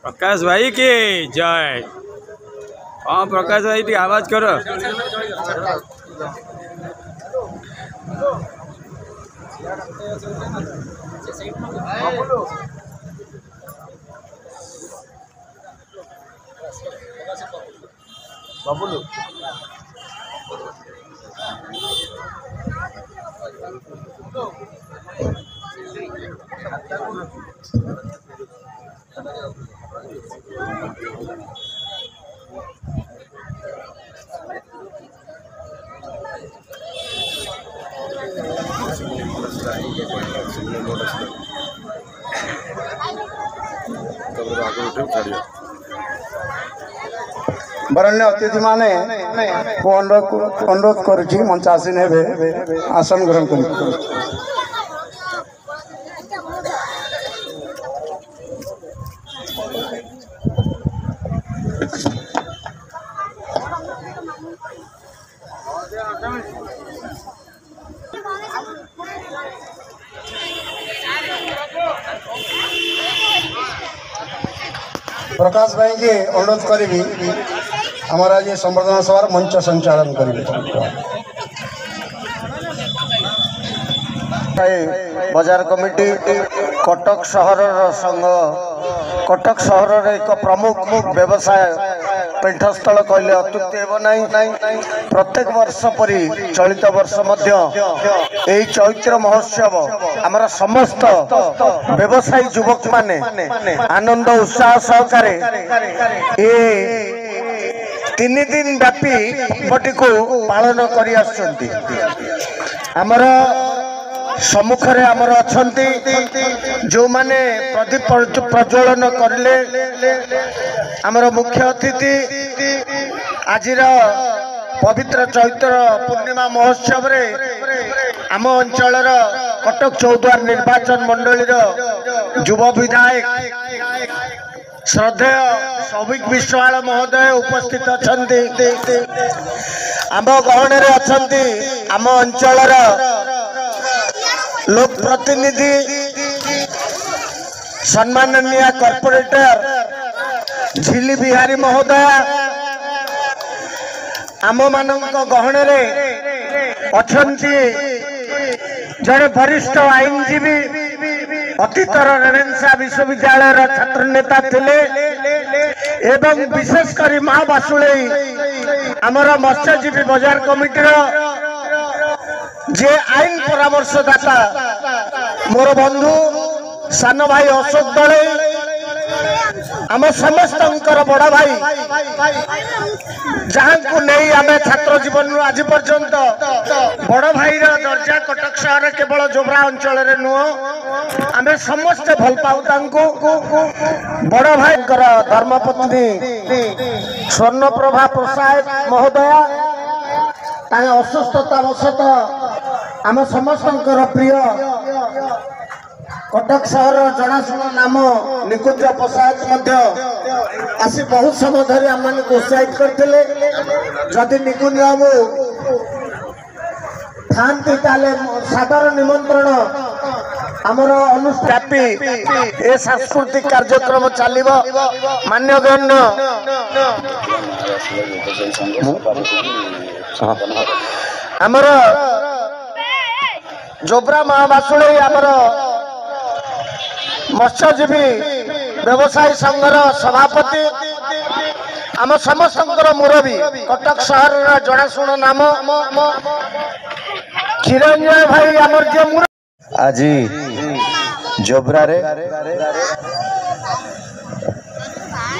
प्रकाश भाई की जय। हाँ प्रकाश भाई टी आवाज करो। बाबुलू बरण्य अतिथि माने अनुरोध करुची मंच आसीन हेबे आसन ग्रहण कर। प्रकाश भाई के अनुरोध करी हमारा ये संवर्धना सभा मंच संचालन करेंगे। बाजार कमिटी कटक शहर संघ कटक शहर एक प्रमुख व्यवसाय पेंठस्थल कहले अत्युक्ति हेब नहीं। प्रत्येक वर्ष परी चलित वर्ष यही चैत्र महोत्सव आमर समस्त व्यवसायी युवक माने आनंद उत्साह सहकारे तीन दिन व्यापी पटी को पालन करी आछंती। आमर सम्मुखरे आमर अछंती जो माने प्रदीप प्रज्वलन करले आमर मुख्य अतिथि आजिर पवित्र चैत्र पूर्णिमा महोत्सव रे आम अंचलर कटक चौद्वार निर्वाचन मंडली युव विधायक श्रद्धेय सौभिक विश्वाल महोदय उपस्थित अछंती। आम गहणे अछंती आम अंचलर लोक प्रतिनिधि सम्माननीय कॉर्पोरेटर झिली बिहारी महोदय आम मानक गहणे अछंती जड़े वरिष्ठ आईनजीवी अतीतर रेवेन्सा विश्वविद्यालय छात्र नेता थिले एवं विशेषकर माँ बासुले आमर मत्स्यजीवी बाजार कमिटीर जे आईन परामर्शदाता मोर बंधु सान भाई अशोक दले आम समस्त बड़ भाई जहां को नहीं आम छात्र जीवन आज पर्यंत बड़ भाई दर्जा कटक शहर केवल जोब्रा अंचल नुह आम समस्त भल पाऊ। बड़ भाई धर्मपत्नी स्वर्णप्रभा प्रसाद महोदया असुस्थता वशत आम समस्त प्रिय कटक शहर जनाशुना नाम निकुंज प्रसाद आसी बहुत समय धरी आम मान उत्साहित करते। जदि निकुंज बाबू थांती सादर निमंत्रण आमर अनुष्ठापी ए सांस्कृतिक कार्यक्रम चलो मान्यगण्य आमर जोब्रा महाबासुले आमर मत्स्यजीवी व्यवसायी संघर सभापति आम समस्त मुरबी कटक शहर जनाशुना नाम चिरंजय भाई आमर जे आज जोब्रा रे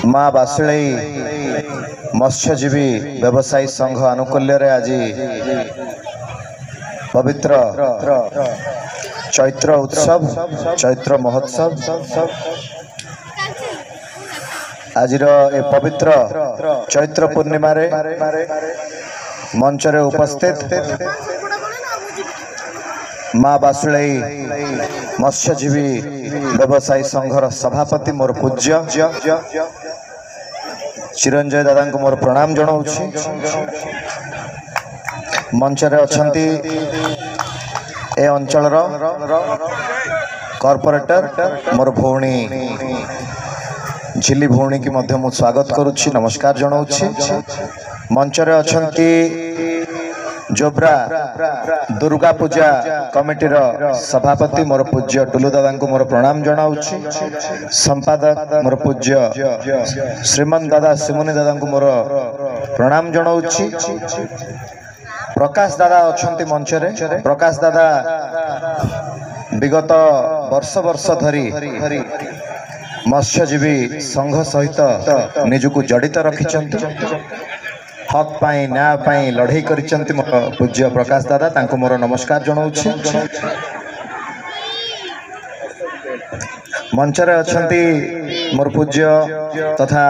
माँ बासुले मत्स्यजीवी व्यवसायी संघ आनुकूल्य रे आज पवित्र चैत्र उत्सव चैत्र महोत्सव आज ए पवित्र चैत्र पूर्णिमा रे मंच रे उपस्थित माँ बासुले मत्स्यजीवी व्यवसायी संघर सभापति मोर पूज्य चिरंजय दादा को मोर प्रणाम जनाऊँ। मंच रे अछंती ए अंचल कॉर्पोरेटर मोर भौणी झिली भौणी की मध्य मु स्वागत करुच्ची नमस्कार जनाऊँगी मंच रे अछंती जोब्रा दुर्गा पूजा कमिटी सभापति मोर पूज्य टुलु दादा को मोर प्रणाम जनाऊँगी संपादक मोर पूज्य श्रीमन दादा सिमुनी दादा को मोर प्रणाम जनाऊँगी प्रकाश दादा अछंती मंच रे प्रकाश दादा विगत वर्ष वर्ष धरी मत्स्यजीवी संघ सहित निजको जड़ित रखिछंती हक पाई न्याय पाई लड़ाई करिछंती मोर पूज्य प्रकाश दादा तांको मोर नमस्कार जनाऊँगी मंच रे अछंती मोर पूज्य तथा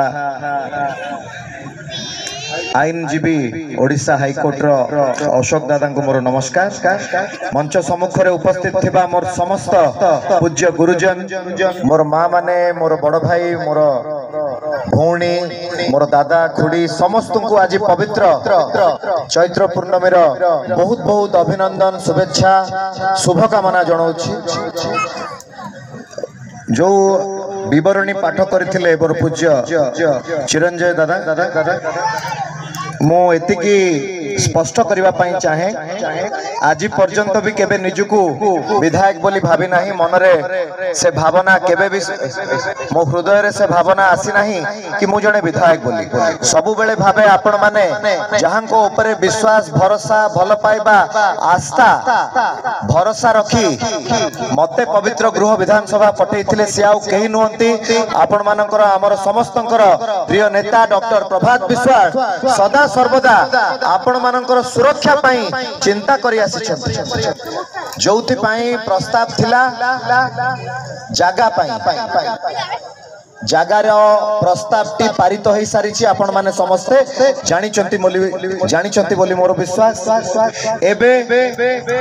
आईनजीवी ओडिशा हाईकोर्ट रो अशोक दादा को मोर नमस्कार मंच सम्मुख रे उपस्थित थिबा मोर समस्त पूज्य गुरुजन मोर माँ माने मोर बड़ भाई मोर भौणी मोर दादा खुड़ी समस्त को आज पवित्र चैत्र पूर्णमी बहुत बहुत अभिनंदन शुभेच्छा शुभकामना जनाऊँगी जो विवरणी पाठ करथिले मोर पूज्य चिरंजय दादा दादा दादा मु एतिकी स्पष्ट करबा पई चाहे आज पर्यंत भी केबे निजुकु विधायक बोली भाबी नाही मनरे से भावना केबे भी मो हृदय रे से भावना आसी नाही कि मु जने विधायक बोली सबु बेले भाबे आपण माने जहां को ऊपर विश्वास भरोसा भल पाइबा आस्था भरोसा रखी मते पवित्र गृह विधानसभा पठेइथिले से आउ केही नहंती आपण मानकर हमर समस्तंकर प्रिय नेता डॉक्टर प्रभात विश्वास सदा सर्वदा आपण मानकर सुरक्षा पाई चिंता करि आसी जोथि पाई प्रस्ताव थिला जागा पाई जगार प्रस्ताव टी पारित हो सारी आपण माने समस्ते जानी बोली मोर विश्वास एबे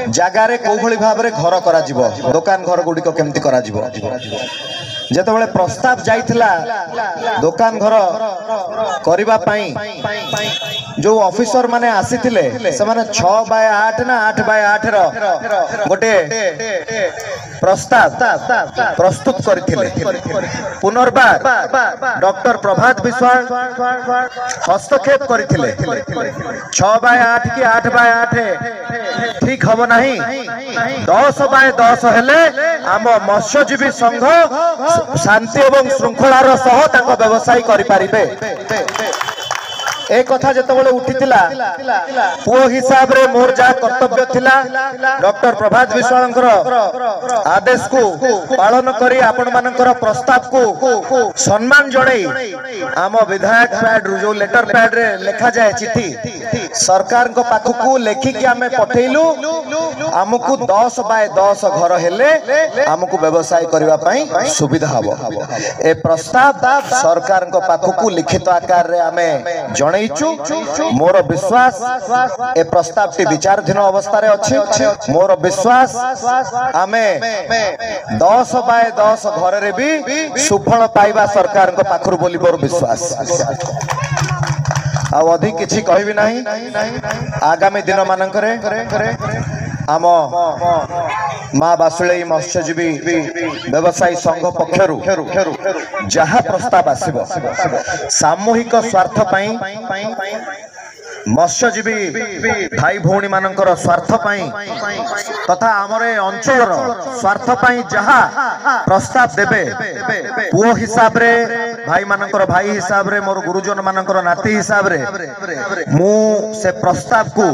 जगार को भली भाव रे घर करा जिवो दुकान घर गुडी को केमती करा जिवो जेतेबेले प्रस्ताव जाइथिला दुकान घर करिबा पाई जो ऑफिसर माने आसीथिले से माने 6/8 ना 8/8 रो गोटे प्रस्ताव प्रस्तुत करथिले पुनर्बार डॉक्टर प्रभात विश्वास हस्तक्षेप करथिले 6/8 की 8/8 ठीक हबो नाही 10/10 हेले आम मत्स्यजीवी संघ शांति एवं श्रृंखलार सह ताको व्यवसाय करि पारिबे एक कथा जेतेबेले उठितिला पुओ हिसाब रे मोर जा कर्तव्य थिला डॉक्टर प्रभात विश्वासंकर आदेश को पालन करी आपण मानकर प्रस्ताव को सम्मान जणई आम विधायक पैड जो लेटर पैड रे लिखा जाए चिट्ठी सरकार को पाखु को लेखि कि आमे पठेइलु हमकु 10/10 घर हेले हमकु व्यवसाय करबा पई सुविधा हबो ए प्रस्ताव सरकार को पाखु को लिखित आकार रे आमे मोर विश्वास ए प्रस्ताव टी विचाराधीन अवस्था रे अछि मोर विश्वास आमे 10/10 घर रे भी सुफल पाइबा सरकार को पाखरु बोली मोर विश्वास आ अधिक किछि कहबी नाही आगामी दिन मानकरे आम माँ बासुले मत्स्यजीवी व्यवसायी संघ पक्षरु जहा प्रस्ताव आसिबो सामूहिक स्वार्थ पाई मत्स्यजीवी भाई भौणी मानकर स्वार्थ पाई तथा आमर अंचल स्वार्थ पाई जहा प्रस्ताव देबे पुओ हिसाब रे भाई मानकर भाई हिसाब रे मोर गुरुजन मानकर नाती हिसाब रे मु से प्रस्ताव को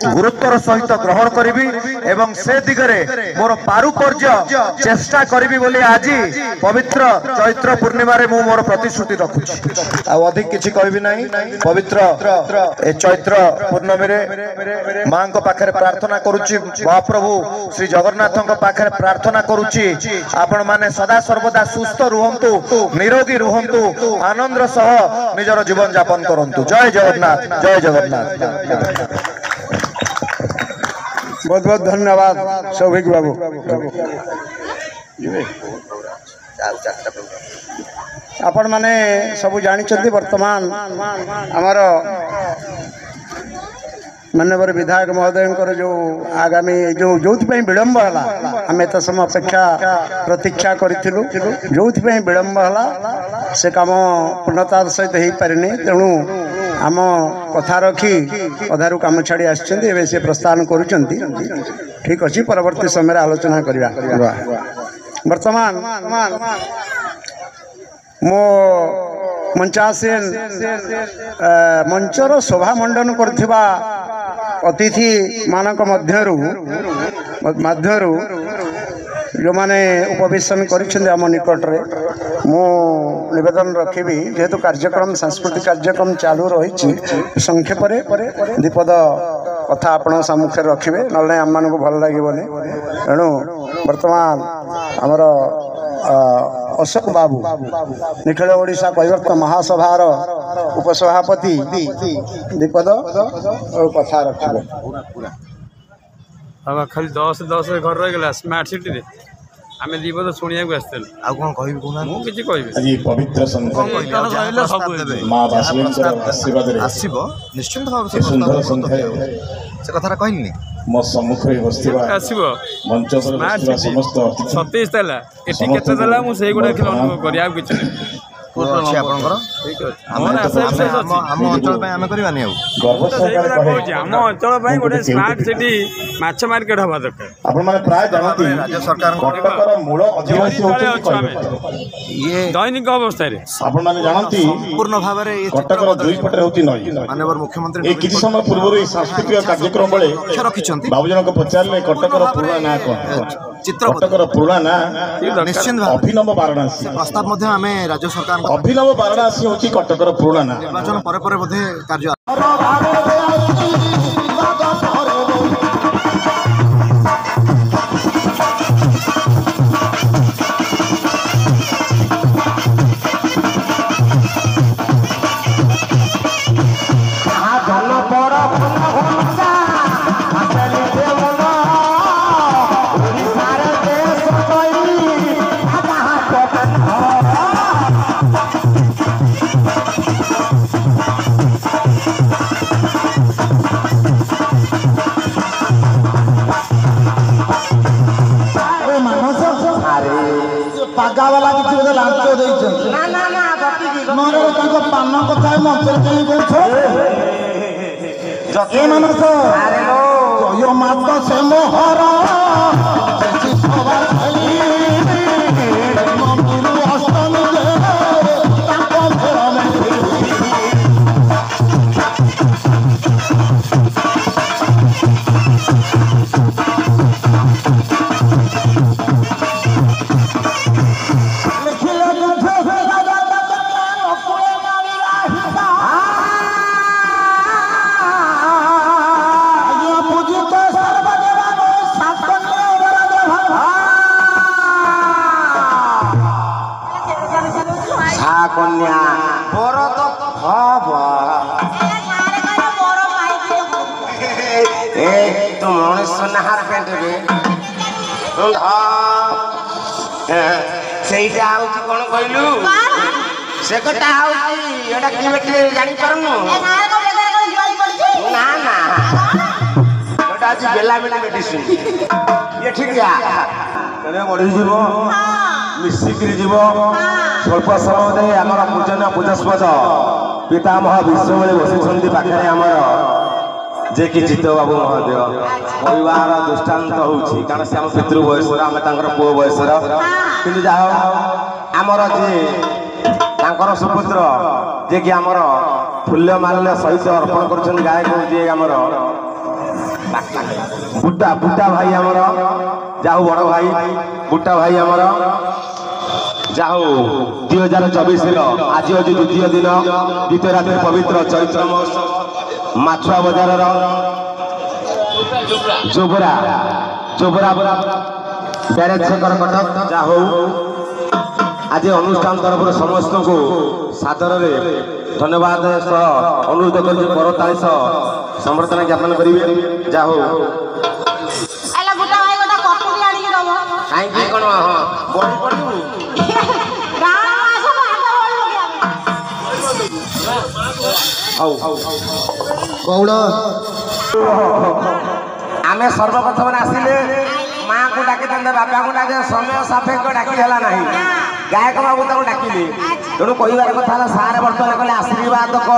गुरुत्वर सहित ग्रहण करिबी एवं से दिगरे मोर पारुपर्य चेष्टा करिबी बोली आज पवित्र चैत्र पूर्णिमा रे मु मोर प्रतिश्रुति रखुछि आ अधिक किछि कहबी नाही पवित्र ए चैत्र पूर्णमी रे मां को पाखरे प्रार्थना करूची महाप्रभु श्री जगन्नाथ को पाखरे प्रार्थना करूची आपण माने सदा सर्वदा सुस्थ रुहंतु निरोगी रुहंतु आनंद सह निजर जीवन यापन करंतु जय जगन्नाथ जय जगन्नाथ बहुत बहुत धन्यवाद सौभिक बाबू आपण माने सब जानी वर्तमान आमर माननीय विधायक महोदय जो आगामी जो विलंब है आम एत समय अपेक्षा प्रतीक्षा करूँ जो विलंब है से कम पूर्णता सहित हो पारे तेणु आम कथा रखी अधारू कम छाड़ी आसे से प्रस्थान करुँच ठीक अच्छे परवर्ती समय आलोचना करवा वर्तमान मो मंचासीन मंचर शोभा मंडन करथिबा अतिथि मानक मध्यरु जो माने उपवेशन करिसेंदे निकट रे मु निवेदन रखिबी जेहेतु कार्यक्रम सांस्कृतिक कार्यक्रम चालू रही संक्षेप दीपद कथा आपण सम्मुख रखिबे नले आम मानक भल लागिबोनी तेणु वर्तमान आमर अशोक बाबू निखिल ओडिशा कैवर्त महासभार उपसभापति दीपद कथा रखिबे अब खाली 10 घर रहीगला स्मार्ट सिटी रे आमे दीपद शुणिया को आस्ते आ कोन कहबी कोना मु किछि कहबी आज पवित्र संध्या मां बासुदेवकर आशीर्वाद रे आसीबो निश्चिंत भाव से सुंदर संध्या से कथा कहनी मो सम्मुख रे बस्तिबा आसीबो मंच पर बस्तिबा समस्त 27 तला एटी केते तला मु सेही गुडा खिल अनुभव करी आ किछि अच्छे आपनकर ठीक अछि हम अंचल पे आमे करबानी गर्व सहकारे कहे हम अंचल पे गोटे स्मार्ट सिटी माछ मार्केट हवा दरकार आपण माने प्राय जानती राज्य सरकार कटकर मूल अधिवासी होती ये दैनिक अवस्था रे आपण माने जानती पूर्ण भाव रे कटकर दुई पटे होती नई माननीय मुख्यमंत्री ए किछि समय पूर्व रे सांस्कृतिक कार्यक्रम बेले रखिछंती बाबू जनक पचारले कटकर पुरा ना कोन चित्र कटकर पुरा ना निश्चिंत भाव अभिनव वाराणसी प्रस्ताव मध्ये आमे राज्य सरकार अभिनव वाराणसी होची कटकर पुरा ना निर्वाचन परे मध्ये कार्य पागावाला किसी बोले लांच देइछन ना ना ना मोर ताको पान कथा मंत्र कहीं कहछो जके मानस अरे लो यो मात से मोहर जैसी सवार खली ममुरु अस्तन दे ताको घर में कन्या बर तो तुम सोनार पेंट सेटा आउची कोन कहलु से कटा आउची एटा किबे जानि परनु ना ना एटा आज बेला बेला मेडिसिन ये ठीक या कने मरि जीवो मिसिकरी जीवो स्वल्प समय आमर पूजन पूजास्पद पितामह विश्वबली बसी पाखे आमर जे कि जित बाबू महोदय परिवार दृष्टांत होउछि कारण से आम पितृ बयसर आम पुओ बयसर कि आमर जे तांकर सुपुत्र जे कि आमर फूल्य माल्य सहित अर्पण कर गायक जे आमर बुट्टा बुट्टा भाई आमर जाहु बड़ भाई बुट्टा भाई आमर जाहु 2024 आज हूँ द्वितीय दिन द्वितीय रात्रि पवित्र चैत्र महोत्सव माछुआ बजार जोबरा जोबरा ब्यारेज शेखर कटक जाहु आज अनुष्ठान तरफ समस्त को सादर धन्यवाद सह अनुरोध कर परताली संबर्धना ज्ञापन करेंगे जाहु कहीं कौन बड़ी पड़ू गौड़ आमे सर्वप्रथम आसिले माँ को डाके बापा को डाके समय सापेक्ष डाकी है ना गायक बाबू तक डाकिले तेणु कहबार कथा सारे बर्तमान कहले आशीर्वाद को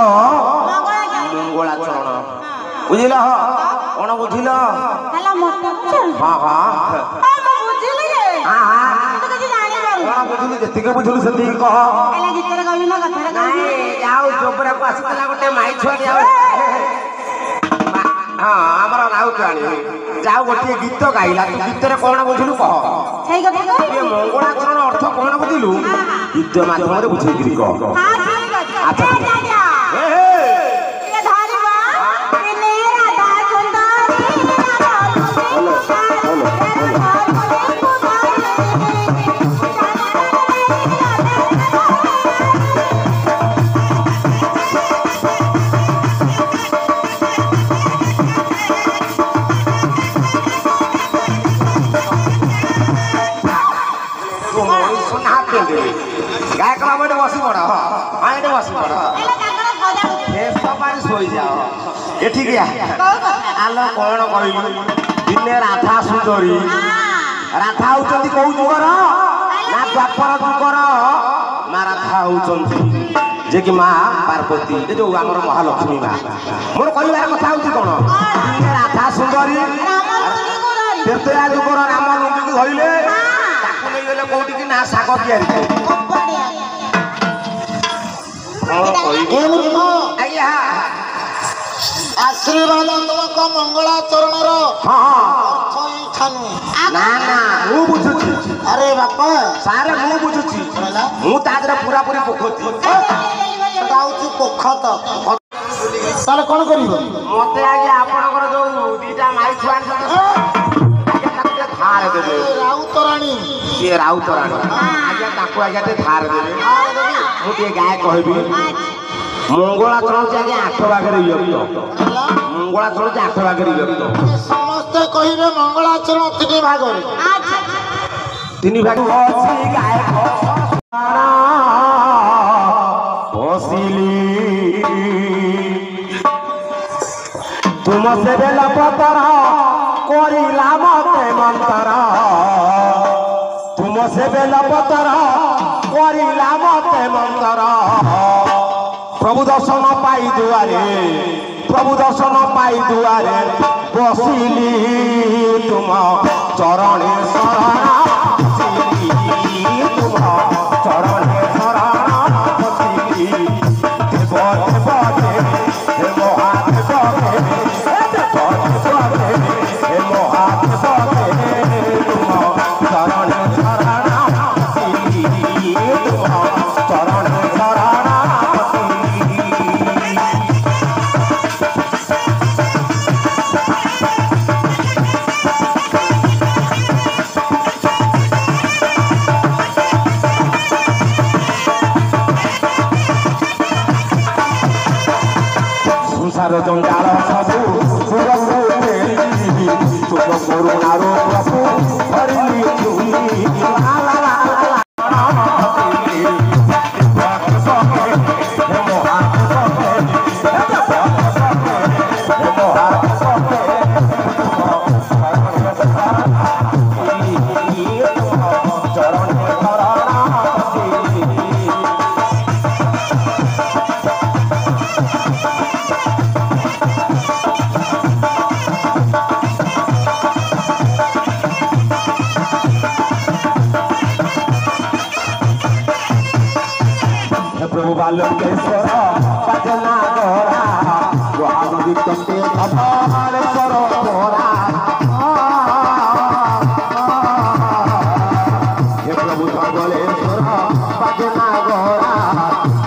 मंगलाचरण बुझिल कौन बुझिल हाँ हाँ कौन बुझिलु जी बुझिलु से कह जाओ जोबरा को आसीला गोटे माई छुआ हाँ आमर राउतराणी जाओ गोटे गीत गाइला गीतर कौन बुझिलु कह मंगलाचरण अर्थ कौन बुझिलु गीत माध्यम बुझे कह अच्छा गायक बाबू बस पड़ हाँ ये बस पड़ शोई जाओ ये आलो कौन कहलु दिने राधा सुंदरी राधा होती कौ जुगर ना द्वापर जुगर माँ राधा होती जे कि माँ पार्वती जो आम महालक्ष्मी माँ मोर कहबार कथा हूँ कौन दिने राधा सुंदरी तेतया जुगर राम लुंगी धरले नहीं गले कौटी कि ना शाग तैयारी आशीर्वाद तुमको मंगलाचरण ना ना मु बुझुची अरे बापा सारे मु बुझुची मु तादरे पूरा पूरी पोखती गाउची पोखत ताले कोन करिवो मते आगे आपनकर जो दीटा माई छुआ थार देबे राउतराणी ये राउतराणी आगे ताको आगे थार देबे मु ते गाय कहबी मंगलाचरण से आगे 8 भागरे विभक्त मंगलाचरण से 8 भागरे विभक्त समस्त कहिबे मंगलाचरण 3 भागरे 3 भाग बसी गाय बसिली तुम से बेला पतर कोरिला मते मंतर तुम से बेला पतर कोरिला मते मंतर प्रभु दर्शन पाई दुआरे बसिली तुम चरणे शरण तुम चरणे शरण बसिली देव देव देव महादेव संसार जंजाल सबू करुणार प्रभु प्रभु बालकेश्वर भजना गोरा गुहावी कंटे कपालेश्वर गोरा हे प्रभु धवलेश्वर भजना गोरा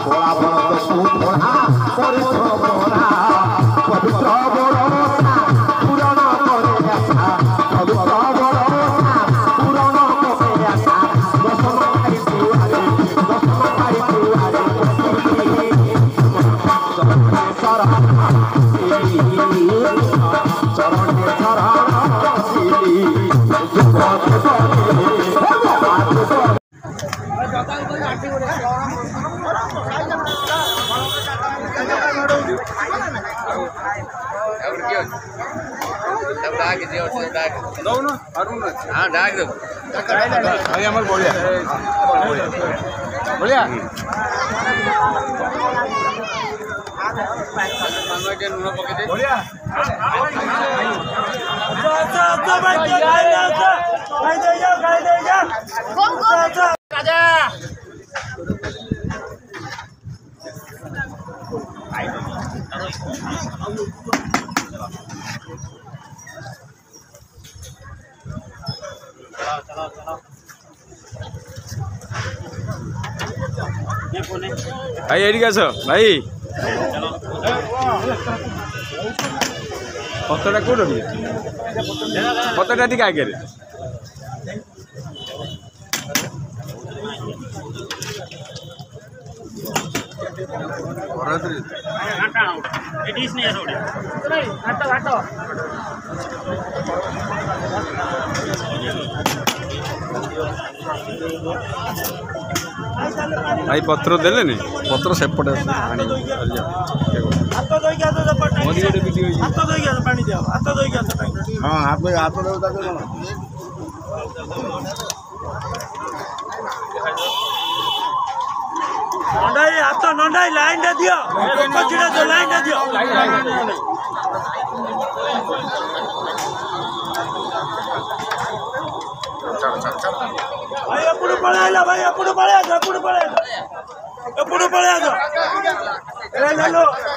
गोरा भरत सुभोरा परिश्र गोरा पवित्र गोरा पूरण करे आशा पवित्र गोरा पूरण करे आशा दर्शन पाई दुआरे Sarah, ଦଉନ ହଁ ଡାକ ଦେବୁ ଭାଇ ଆମର ବଢିଆ ବଢିଆ ଲୁଣ ପକେଇ ବଢିଆ भाई एडी आस भाई पतटा कौन पतटा टी आगे भाई पत्र देले नी पत्र सेपटे हाथ नंडाई लाइन दियो लाइन दियो भाई अपने पळायला भाई अपने पळायला अपने पळायला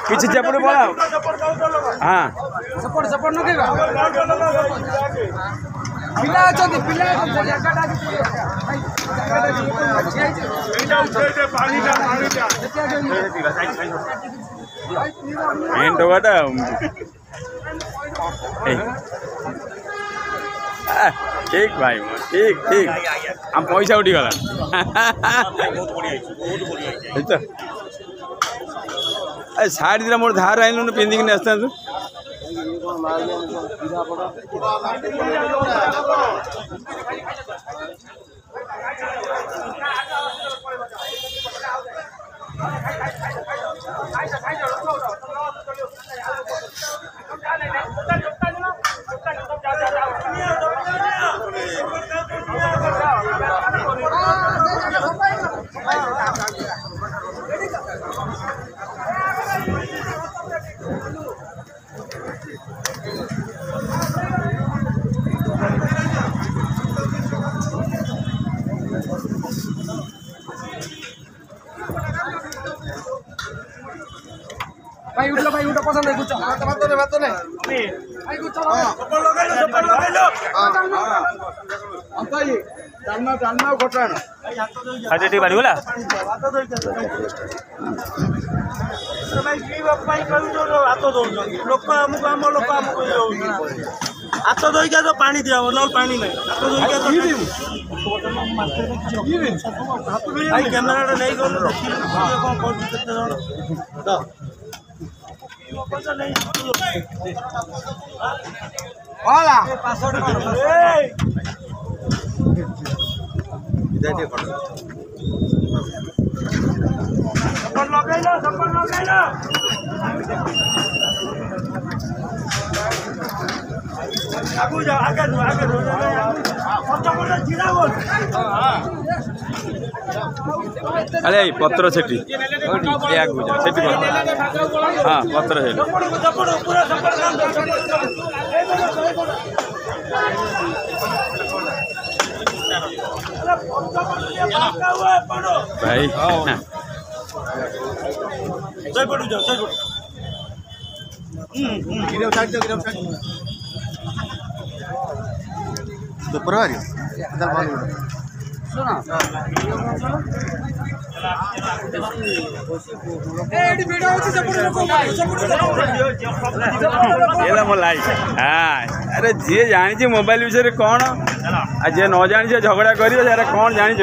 किछि चपड़ पळाओ हां सपोर्ट सपोर्ट न केबा पिला अछंती पिला जगाटा पानी एंड वाटा ठीक भाई ठीक ठीक हम पैसा उठी गला साड़ी दिला मोर धार आइल पिंधिक आसता भाई उठो पसंद है कुछ बात नहीं भाई कुछ सपोर्ट लगा लो अंता ये डालना घोटाण अच्छा ठीक बारी बोला भाई की भाई कहू जो हाथ दो लोक हमको हम लोक हमको हाथ धोई के तो पानी दिया न पानी नहीं हाथ धोई के भाई कैमरा नहीं गलो देखि कोन कोन केते जण वाला सपोर्ट लगाइलो आगू जा आगे अरे पत्र सेठी आगू जा सेठी हाँ पत्र सेठी भाई अरे जी जानी मोबाइल विषय कौन आज जी न जानी झगड़ा कर कौन जानी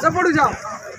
सपोर्ट जाओ